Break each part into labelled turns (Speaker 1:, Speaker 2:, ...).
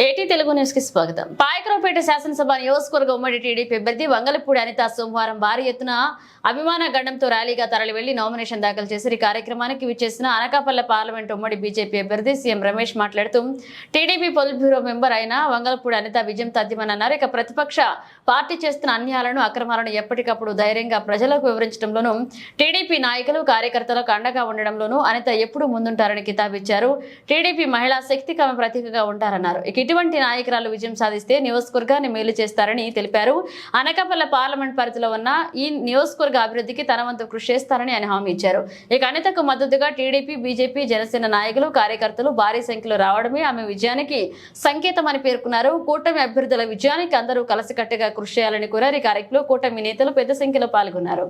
Speaker 1: ఏటీ తెలుగు న్యూస్ కి స్వాగతం. పాయకరావుపేట శాసనసభ నియోజకవర్గ ఉమ్మడి టీడీపీ అభ్యర్థి వంగలపూడి అనిత సోమవారం భారీ ఎత్తున అభిమాన గండంతో ర్యాలీగా తరలి వెళ్లి నామినేషన్ దాఖలు చేశారు. ఈ కార్యక్రమానికి విచ్చేసిన అనకాపల్లి పార్లమెంట్ ఉమ్మడి బీజేపీ అభ్యర్థి సీఎం రమేష్ మాట్లాడుతూ టీడీపీ పొలిట్ బ్యూరో మెంబర్ అయిన వంగలపూడి అనిత విజయం తథ్యమని అన్నారు. ఇక ప్రతిపక్ష పార్టీ చేస్తున్న అన్యాయాలను అక్రమాలను ఎప్పటికప్పుడు ధైర్యంగా ప్రజలకు వివరించడంలోనూ టీడీపీ నాయకులు కార్యకర్తలకు అండగా ఉండడంలోనూ అనిత ఎప్పుడూ ముందుంటారని కితాబిచ్చారు. టీడీపీ మహిళా శక్తికి ఆమె ప్రతీకగా ఉంటారన్నారు. ఇటువంటి నాయకురాలు విజయం సాధిస్తే నియోజకవర్గాన్ని మేలు చేస్తారని తెలిపారు. అనకాపల్లి పార్లమెంట్ పరిధిలో ఉన్న ఈ నియోజకవర్గ అభివృద్ధికి తన వంతు కృషి చేస్తారని ఆయన హామీ ఇచ్చారు. ఇక అనితకు మద్దతుగా టీడీపీ, బీజేపీ, జనసేన నాయకులు, కార్యకర్తలు భారీ సంఖ్యలో రావడమే ఆమె విజయానికి సంకేతమని పేర్కొన్నారు. కూటమి అభ్యర్థుల విజయానికి అందరూ కలిసికట్టుగా కృషి చేయాలని కోరారు. ఈ కార్యక్రమంలో కూటమి నేతలు పెద్ద సంఖ్యలో పాల్గొన్నారు.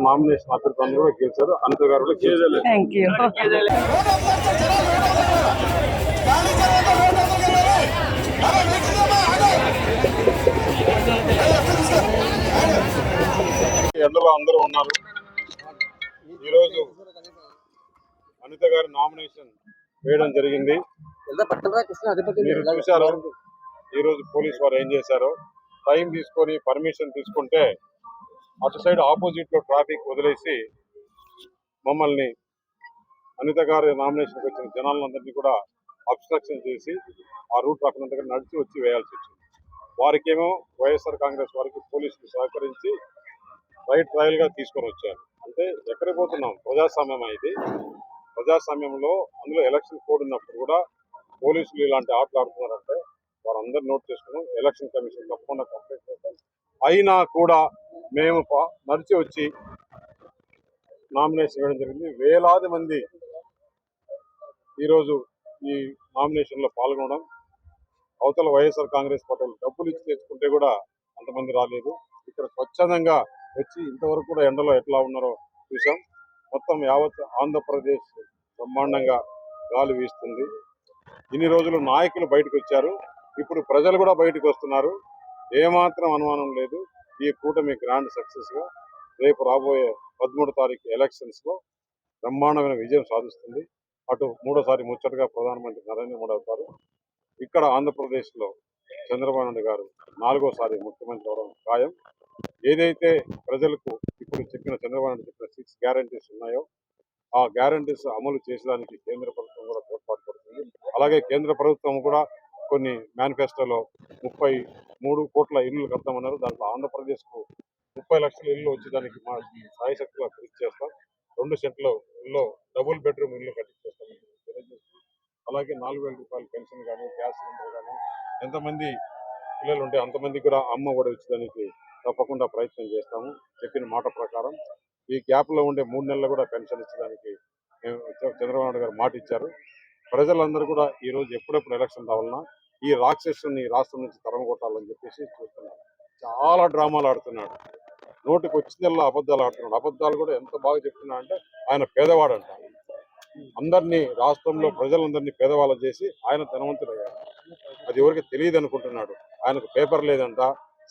Speaker 2: నామినేషన్ అభ్యర్థులు కూడా గెలిచారు. అనిత గారు కూడా గెలిచారు.
Speaker 3: Thank you.
Speaker 2: ఎండలో అందరూ ఉన్నారు. ఈరోజు అనిత గారి నామినేషన్ వేయడం జరిగింది. మీరు చూశారు ఈరోజు పోలీస్ వారు ఏం చేశారో. టైం తీసుకొని పర్మిషన్ తీసుకుంటే అటు సైడ్ ఆపోజిట్ లో ట్రాఫిక్ వదిలేసి మమ్మల్ని అనిత గారి నామినేషన్కి వచ్చిన జనాలందరినీ కూడా అబ్స్ట్రక్షన్ చేసి ఆ రూట్ రాకుండా దగ్గర నడిచి వచ్చి వేయాల్సి వచ్చింది. వారికేమో వైఎస్ఆర్ కాంగ్రెస్ వారికి పోలీసులు సహకరించి రైట్ ట్రయల్ గా తీసుకొని వచ్చారు. అంటే ఎక్కడికి పోతున్నాం? ప్రజాస్వామ్యం ఇది. ప్రజాస్వామ్యంలో అందులో ఎలక్షన్ కోడ్ ఉన్నప్పుడు కూడా పోలీసులు ఇలాంటి ఆటలు ఆడుతున్నారంటే వారందరూ నోట్ చేసుకున్నాం. ఎలక్షన్ కమిషన్ తప్పకుండా కంప్లైంట్ చేస్తాం. అయినా కూడా మేము నడిచి వచ్చి నామినేషన్ వేయడం జరిగింది. వేలాది మంది ఈరోజు ఈ నామినేషన్ లో పాల్గొనడం. అవతల వైఎస్ఆర్ కాంగ్రెస్ పార్టీ డబ్బులు ఇచ్చి తెచ్చుకుంటే కూడా అంతమంది రాలేదు. ఇక్కడ స్వచ్ఛందంగా వచ్చి ఇంతవరకు కూడా ఎండలో ఎట్లా ఉన్నారో చూసాం. మొత్తం యావత్ ఆంధ్రప్రదేశ్ బ్రహ్మాండంగా గాలి వీస్తుంది. ఇన్ని రోజులు నాయకులు బయటకు వచ్చారు, ఇప్పుడు ప్రజలు కూడా బయటకు వస్తున్నారు. ఏమాత్రం అనుమానం లేదు, ఈ కూటమి గ్రాండ్ సక్సెస్ గా రేపు రాబోయే 13వ తారీఖు ఎలక్షన్స్ లో బ్రహ్మాండమైన విజయం సాధిస్తుంది. అటు మూడోసారి ముచ్చటగా ప్రధానమంత్రి నరేంద్ర మోడీ అవుతారు. ఇక్కడ ఆంధ్రప్రదేశ్ లో చంద్రబాబు నాయుడు గారు 4వ సారి ముఖ్యమంత్రి అవడం ఖాయం. ఏదైతే ప్రజలకు ఇప్పుడు చెప్పిన చంద్రబాబు నాయుడు చెప్పిన 6 గ్యారంటీస్ ఉన్నాయో ఆ గ్యారంటీస్ అమలు చేసేదానికి కేంద్ర ప్రభుత్వం కూడా తోడ్పాటు పడుతుంది. అలాగే కేంద్ర ప్రభుత్వం కూడా కొన్ని మేనిఫెస్టోలో 33 కోట్ల ఇల్లు కడతామన్నారు. దాంట్లో ఆంధ్రప్రదేశ్ కు 30 లక్షల ఇల్లు వచ్చేదానికి మా సాయశక్తిగా కృషి చేస్తాం. 2 సెంట్ల ఇల్లు డబుల్ బెడ్రూమ్ ఇల్లు కట్టించేస్తామని తెలియజేస్తాం. అలాగే 4,000 రూపాయల పెన్షన్ కానీ, గ్యాస్ సిలిండర్ కానీ, ఎంతమంది పిల్లలు ఉంటే అంతమంది కూడా అమ్మ కూడా వచ్చేదానికి తప్పకుండా ప్రయత్నం చేస్తాము. చెప్పిన మాట ప్రకారం ఈ గ్యాప్ లో ఉండే 3 నెలలు కూడా పెన్షన్ ఇచ్చేదానికి చంద్రబాబు నాయుడు గారు మాట ఇచ్చారు. ప్రజలందరూ కూడా ఈ రోజు ఎప్పుడెప్పుడు ఎలక్షన్ రావాలన్నా ఈ రాక్షసుని రాష్ట్రం నుంచి తరమగొట్టాలని చెప్పేసి చూస్తున్నారు. చాలా డ్రామాలు ఆడుతున్నాడు. నోటికి వచ్చిందల్లా అబద్ధాలు ఆడుతున్నాడు. అబద్ధాలు కూడా ఎంత బాగా చెప్తున్నాడు అంటే ఆయన పేదవాడంట. అందరినీ రాష్ట్రంలో ప్రజలందరినీ పేదవాళ్ళు చేసి ఆయన ధనవంతుడయ్యాడు. అది ఎవరికి తెలియదు అనుకుంటున్నాడు. ఆయనకు పేపర్ లేదంట,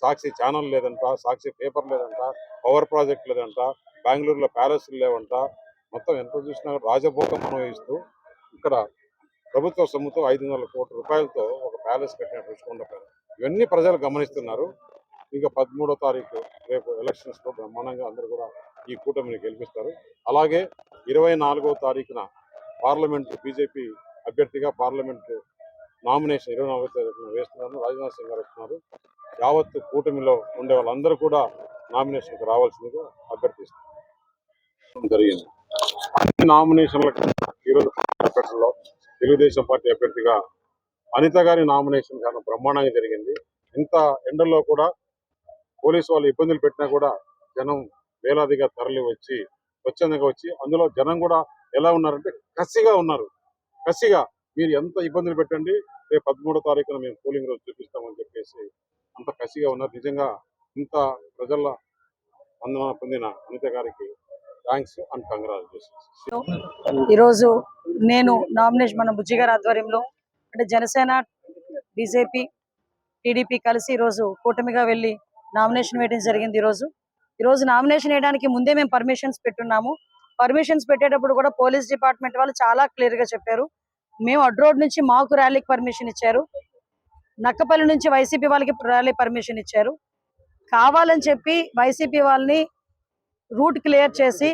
Speaker 2: సాక్షి ఛానల్ లేదంట, సాక్షి పేపర్ లేదంట, పవర్ ప్రాజెక్ట్ లేదంట, బెంగళూరులో ప్యాలెస్లు లేవంట. మొత్తం ఎంత చూసినా రాజభోగం అనుభవిస్తూ ఇక్కడ ప్రభుత్వ సొమ్ముతో 500 కోట్ల రూపాయలతో ఒక ప్యాలెస్ కట్టినట్టు రుచికొండపైన. ఇవన్నీ ప్రజలు గమనిస్తున్నారు. ఇంకా 13వ తారీఖు రేపు ఎలక్షన్స్ లో బ్రహ్మాండంగా అందరూ కూడా ఈ కూటమిని గెలిపిస్తారు. అలాగే 24వ తారీఖున పార్లమెంట్ బీజేపీ అభ్యర్థిగా పార్లమెంట్ నామినేషన్ 24వ తారీఖున వేస్తున్నారు. రాజ్నాథ్ సింగ్ గారు వస్తున్నారు. యావత్ కూటమిలో ఉండే వాళ్ళందరూ కూడా నామినేషన్కి రావాల్సిందిగా అభ్యర్థిస్తున్నారు. జరిగింది అన్ని నామినేషన్లకు ఈరోజు తెలుగుదేశం పార్టీ అభ్యర్థిగా అనిత గారి నామినేషన్ చాలా బ్రహ్మాండంగా జరిగింది. ఇంత ఎండల్లో కూడా పోలీసు వాళ్ళు ఇబ్బందులు పెట్టినా కూడా జనం వేలాదిగా తరలి వచ్చి స్వచ్ఛందంగా వచ్చి అందులో జనం కూడా ఎలా ఉన్నారంటే కసిగా ఉన్నారు. కసిగా మీరు ఎంత ఇబ్బందులు పెట్టండి, రేపు 13వ తారీఖున మేము పోలింగ్ రోజు చూపిస్తామని చెప్పేసి అంత కసిగా ఉన్నారు. నిజంగా ఇంత ప్రజల స్పందన పొందిన అనిత గారికి థ్యాంక్స్ అండ్ కంగ్రాచులేషన్స్.
Speaker 3: ఈరోజు నేను నామినేషన్ మన బుజ్జి గారి ఆధ్వర్యంలో అంటే జనసేన, బీజేపీ, టీడీపీ కలిసి ఈరోజు కూటమిగా వెళ్ళి నామినేషన్ వేయడం జరిగింది. ఈరోజు నామినేషన్ వేయడానికి ముందే మేము పర్మిషన్స్ పెట్టున్నాము. పర్మిషన్స్ పెట్టేటప్పుడు కూడా పోలీస్ డిపార్ట్మెంట్ వాళ్ళు చాలా క్లియర్ గా చెప్పారు. మేము అడ్ రోడ్ నుంచి మాకు ర్యాలీకి పర్మిషన్ ఇచ్చారు, నక్కపల్లి నుంచి వైసీపీ వాళ్ళకి ర్యాలీ పర్మిషన్ ఇచ్చారు. కావాలని చెప్పి వైసీపీ వాళ్ళని రూట్ క్లియర్ చేసి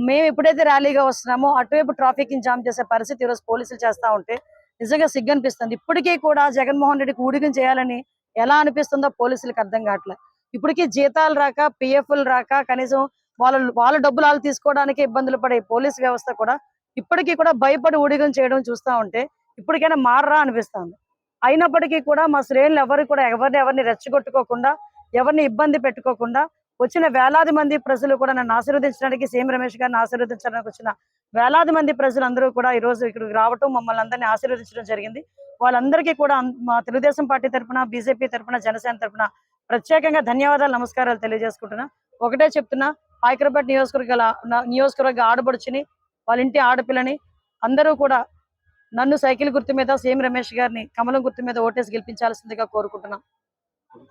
Speaker 3: మేము ఎప్పుడైతే ర్యాలీగా వస్తున్నామో అటువైపు ట్రాఫిక్ జామ్ చేసే పరిస్థితి ఈరోజు పోలీసులు చేస్తా ఉంటే నిజంగా సిగ్గు అనిపిస్తుంది. ఇప్పటికీ కూడా జగన్మోహన్ రెడ్డికి ఊడిగం చేయాలని ఎలా అనిపిస్తుందో పోలీసులకు అర్థం కావట్లేదు. ఇప్పటికీ జీతాలు రాక, పిఎఫ్లు రాక, కనీసం వాళ్ళ డబ్బులు వాళ్ళు తీసుకోవడానికి ఇబ్బందులు పడే పోలీస్ వ్యవస్థ కూడా ఇప్పటికీ కూడా భయపడి ఊడిగం చేయడం చూస్తా ఉంటే ఇప్పటికైనా మారరా అనిపిస్తుంది. అయినప్పటికీ కూడా మా శ్రేణులు ఎవరిని రెచ్చగొట్టుకోకుండా, ఎవరిని ఇబ్బంది పెట్టుకోకుండా వచ్చిన వేలాది మంది ప్రజలు కూడా నన్ను ఆశీర్వదించడానికి, సీఎం రమేష్ గారిని ఆశీర్వదించడానికి వచ్చిన వేలాది మంది ప్రజలందరూ కూడా ఈ రోజు ఇక్కడికి రావటం, మమ్మల్ని అందరినీ ఆశీర్వదించడం జరిగింది. వాళ్ళందరికీ కూడా మా తెలుగుదేశం పార్టీ తరఫున, బీజేపీ తరఫున, జనసేన తరఫున ప్రత్యేకంగా ధన్యవాదాలు, నమస్కారాలు తెలియజేసుకుంటున్నా. ఒకటే చెప్తున్నా, పాయకరపేట నియోజకవర్గ ఆడబడుచుని, వాళ్ళ ఇంటి ఆడపిల్లని అందరూ కూడా నన్ను సైకిల్ గుర్తు మీద, సీఎం రమేష్ గారిని కమలం గుర్తు మీద ఓటేసి గెలిపించాల్సిందిగా కోరుకుంటున్నాం.